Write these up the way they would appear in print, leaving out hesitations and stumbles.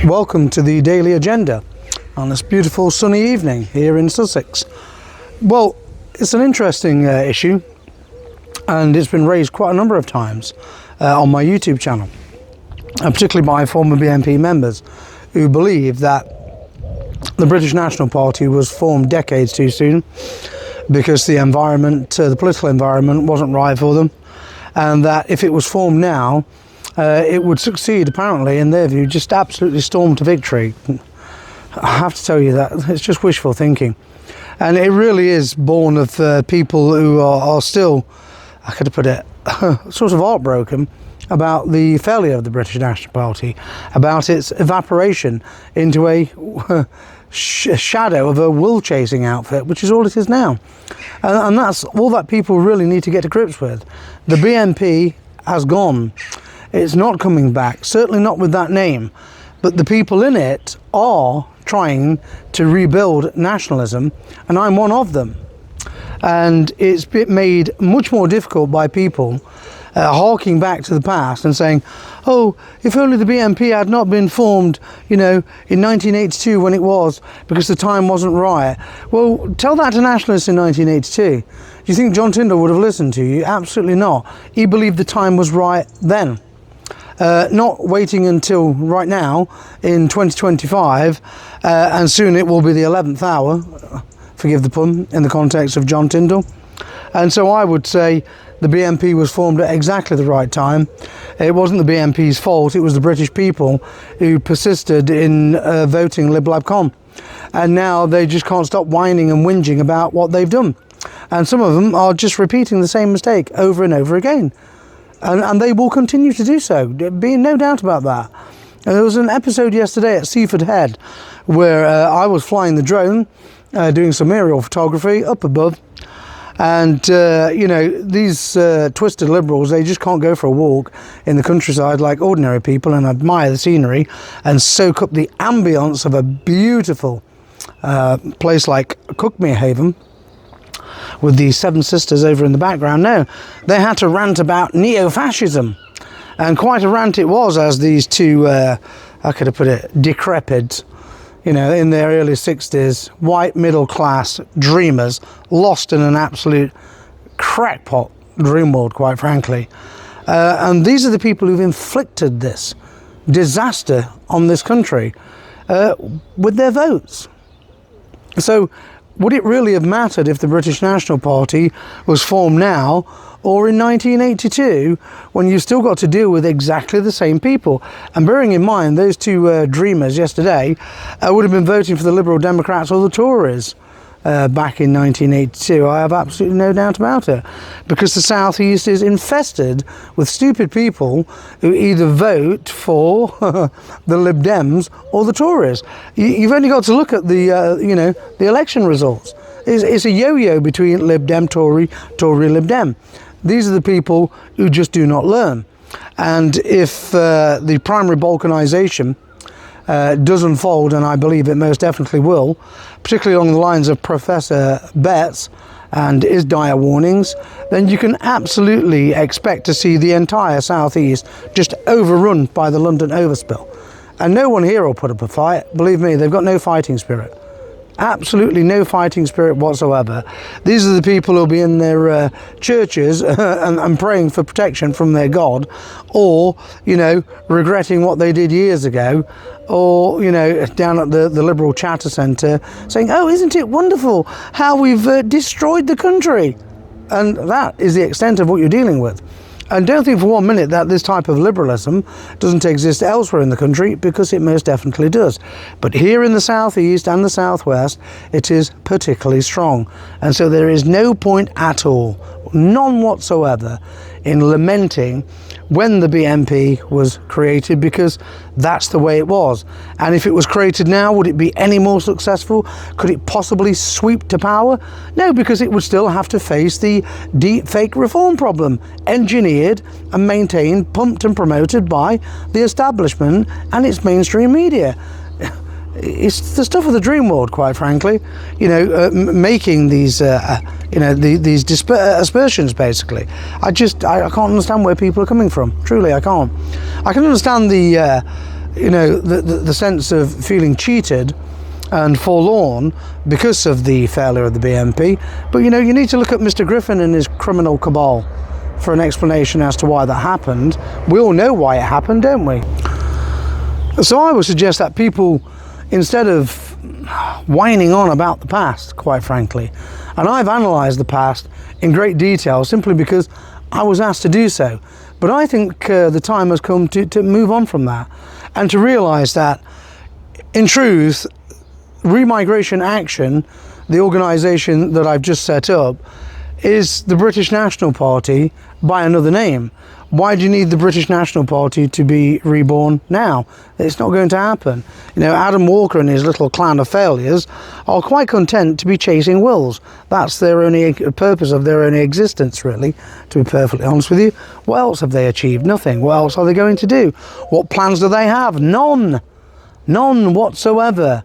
Welcome to the Daily Agenda on this beautiful sunny evening here in Sussex. Well, it's an interesting issue, and it's been raised quite a number of times on my YouTube channel, particularly by former BNP members who believe that the British National Party was formed decades too soon because the environment, the political environment wasn't right for them, and that if it was formed now, it would succeed, apparently, in their view, just absolutely storm to victory. I have to tell you that it's just wishful thinking. And it really is born of people who are still, I could put it, sort of heartbroken about the failure of the British National Party, about its evaporation into a shadow of a wool-chasing outfit, which is all it is now. And that's all that people really need to get to grips with. The BNP has gone. It's not coming back, certainly not with that name, but the people in it are trying to rebuild nationalism, and I'm one of them. And it's been made much more difficult by people harking back to the past and saying, oh, if only the BNP had not been formed, in 1982 when it was, because the time wasn't right. Well, tell that to nationalists in 1982. Do you think John Tyndall would have listened to you? Absolutely not. He believed the time was right then. Not waiting until right now in 2025, and soon it will be the 11th hour, forgive the pun, in the context of John Tyndall. And so I would say the BNP was formed at exactly the right time. It wasn't the BNP's fault, it was the British people who persisted in voting Lib Lab Com. And now they just can't stop whining and whinging about what they've done. And some of them are just repeating the same mistake over and over again. And they will continue to do so, be no doubt about that. And there was an episode yesterday at Seaford Head where I was flying the drone, doing some aerial photography up above, and these twisted liberals, they just can't go for a walk in the countryside like ordinary people and admire the scenery and soak up the ambience of a beautiful place like Cuckmere Haven, with the Seven Sisters over in the background. No, they had to rant about neo-fascism, and quite a rant it was, as these two, how could I put it, decrepit, in their early 60s, white middle class dreamers, lost in an absolute crackpot dream world, quite frankly. And these are the people who've inflicted this disaster on this country with their votes. So would it really have mattered if the British National Party was formed now or in 1982, when you've still got to deal with exactly the same people? And bearing in mind, those two dreamers yesterday would have been voting for the Liberal Democrats or the Tories back in 1982. I have absolutely no doubt about it, because the South East is infested with stupid people who either vote for the Lib Dems or the Tories. You've only got to look at the election results. It's a yo-yo between Lib Dem, Tory, Lib Dem. These are the people who just do not learn. And if the primary balkanisation does unfold, and I believe it most definitely will, particularly along the lines of Professor Betts and his dire warnings, then you can absolutely expect to see the entire South East just overrun by the London overspill. And no one here will put up a fight. Believe me, they've got no fighting spirit. Absolutely no fighting spirit whatsoever. These are the people who'll be in their churches and praying for protection from their God, or regretting what they did years ago, or down at the Liberal Chatter Centre saying, oh, isn't it wonderful how we've destroyed the country? And that is the extent of what you're dealing with. And don't think for 1 minute that this type of liberalism doesn't exist elsewhere in the country, because it most definitely does. But here in the South East and the South West, it is particularly strong. And so there is no point at all, none whatsoever, in lamenting when the BNP was created, because that's the way it was. And if it was created now, would it be any more successful? Could it possibly sweep to power? No, because it would still have to face the deep fake reform problem, engineered and maintained, pumped and promoted by the establishment and its mainstream media. It's the stuff of the dream world, quite frankly. Making these these aspersions, basically. I can't understand where people are coming from. Truly, I can't. I can understand the the sense of feeling cheated and forlorn because of the failure of the BNP. But you need to look at Mr. Griffin and his criminal cabal for an explanation as to why that happened. We all know why it happened, don't we? So I would suggest that people, instead of whining on about the past, quite frankly, and I've analysed the past in great detail simply because I was asked to do so, but I think the time has come to move on from that and to realise that, in truth, Remigration Action, the organisation that I've just set up, is the British National Party by another name. Why do you need the British National Party to be reborn now? It's not going to happen. Adam Walker and his little clan of failures are quite content to be chasing wills. That's their only purpose of their only existence, really, to be perfectly honest with you. What else have they achieved? Nothing. What else are they going to do? What plans do they have? None. None whatsoever.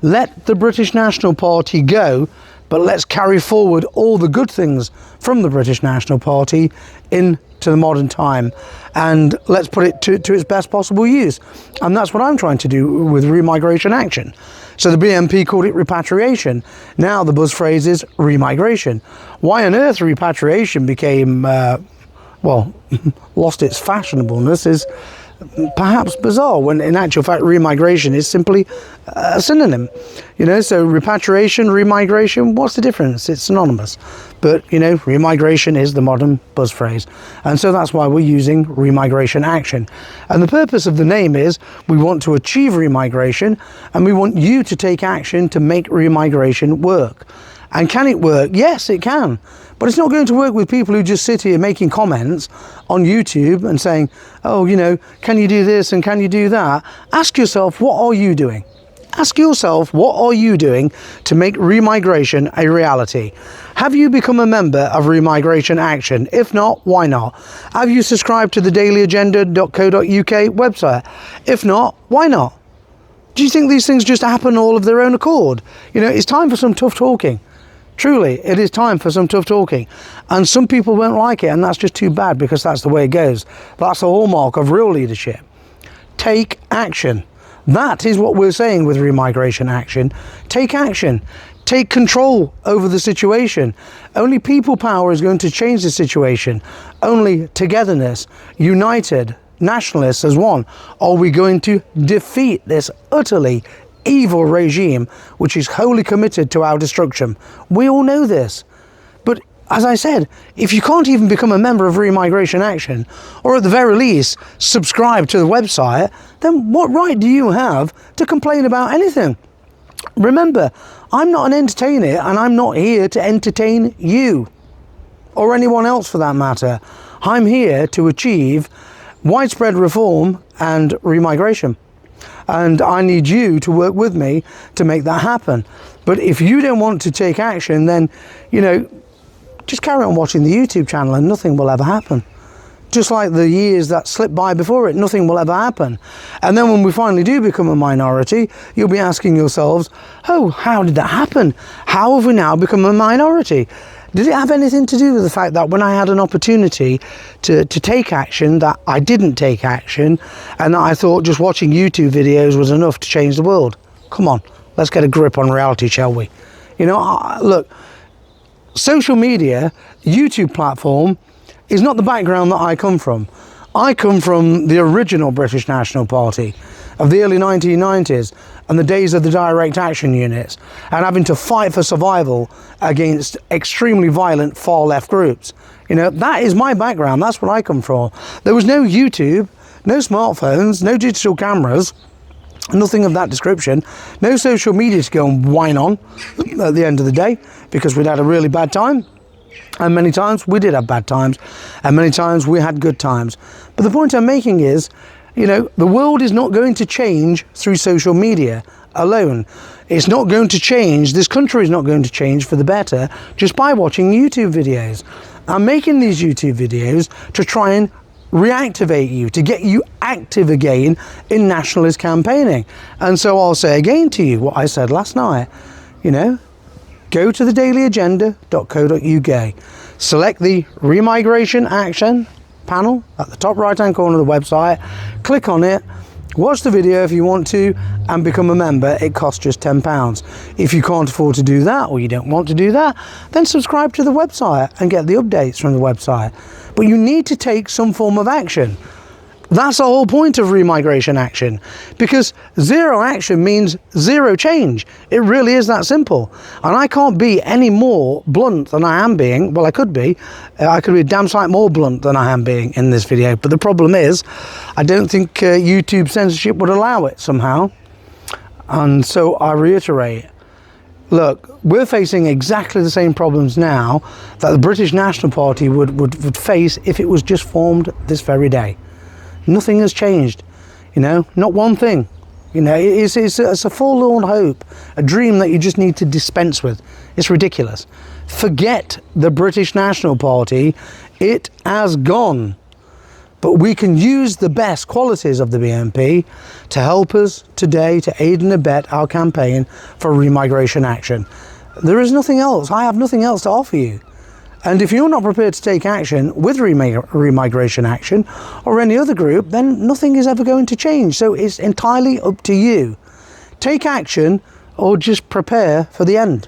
Let the British National Party go, but let's carry forward all the good things from the British National Party into the modern time, and let's put it to its best possible use. And that's what I'm trying to do with Remigration Action. So the BNP called it repatriation. Now the buzz phrase is remigration. Why on earth repatriation became, lost its fashionableness is perhaps bizarre, when in actual fact remigration is simply a synonym. So repatriation, remigration, what's the difference? It's synonymous. But remigration is the modern buzz phrase, and so that's why we're using Remigration Action. And the purpose of the name is we want to achieve remigration, and we want you to take action to make remigration work. And can it work? Yes, it can. But it's not going to work with people who just sit here making comments on YouTube and saying, oh, can you do this and can you do that? Ask yourself, what are you doing? Ask yourself, what are you doing to make remigration a reality? Have you become a member of Remigration Action? If not, why not? Have you subscribed to the dailyagenda.co.uk website? If not, why not? Do you think these things just happen all of their own accord? It's time for some tough talking. Truly, it is time for some tough talking. And some people won't like it, and that's just too bad, because that's the way it goes. That's the hallmark of real leadership. Take action. That is what we're saying with Remigration Action. Take action. Take control over the situation. Only people power is going to change the situation. Only togetherness, united, nationalists as one, are we going to defeat this utterly evil regime which is wholly committed to our destruction. We all know this. But as I said, if you can't even become a member of Remigration Action, or at the very least subscribe to the website, then what right do you have to complain about anything? Remember, I'm not an entertainer, and I'm not here to entertain you or anyone else for that matter. I'm here to achieve widespread reform and remigration. And I need you to work with me to make that happen. But if you don't want to take action, then, just carry on watching the YouTube channel and nothing will ever happen. Just like the years that slipped by before it, nothing will ever happen. And then when we finally do become a minority, you'll be asking yourselves, oh, how did that happen? How have we now become a minority? Did it have anything to do with the fact that when I had an opportunity to take action, that I didn't take action, and that I thought just watching YouTube videos was enough to change the world? Come on, let's get a grip on reality, shall we? Look, social media, YouTube platform, is not the background that I come from. I come from the original British National Party of the early 1990s and the days of the direct action units, and having to fight for survival against extremely violent far left groups. That is my background. That's what I come from. There was no YouTube, no smartphones, no digital cameras, nothing of that description, no social media to go and whine on at the end of the day, because we'd had a really bad time. And many times we did have bad times, and many times we had good times. But the point I'm making is, the world is not going to change through social media alone. It's not going to change, this country is not going to change for the better just by watching YouTube videos. I'm making these YouTube videos to try and reactivate you, to get you active again in nationalist campaigning. And so I'll say again to you what I said last night, go to the dailyagenda.co.uk, select the Remigration Action panel at the top right hand corner of the website, click on it, Watch the video if you want to and become a member. It costs just £10. If you can't afford to do that, or you don't want to do that, then subscribe to the website and get the updates from the website. But you need to take some form of action. That's the whole point of Remigration Action, because zero action means zero change. It really is that simple. And I can't be any more blunt than I am being. Well, I could be. I could be a damn sight more blunt than I am being in this video. But the problem is, I don't think YouTube censorship would allow it somehow. And so I reiterate, look, we're facing exactly the same problems now that the British National Party would face if it was just formed this very day. Nothing has changed, you know, not one thing. You know, it's a forlorn hope, a dream that you just need to dispense with. It's ridiculous. Forget the British National Party. It has gone. But we can use the best qualities of the BNP to help us today to aid and abet our campaign for Remigration Action. There is nothing else. I have nothing else to offer you. And if you're not prepared to take action with Remigration Action or any other group, then nothing is ever going to change. So it's entirely up to you. Take action or just prepare for the end.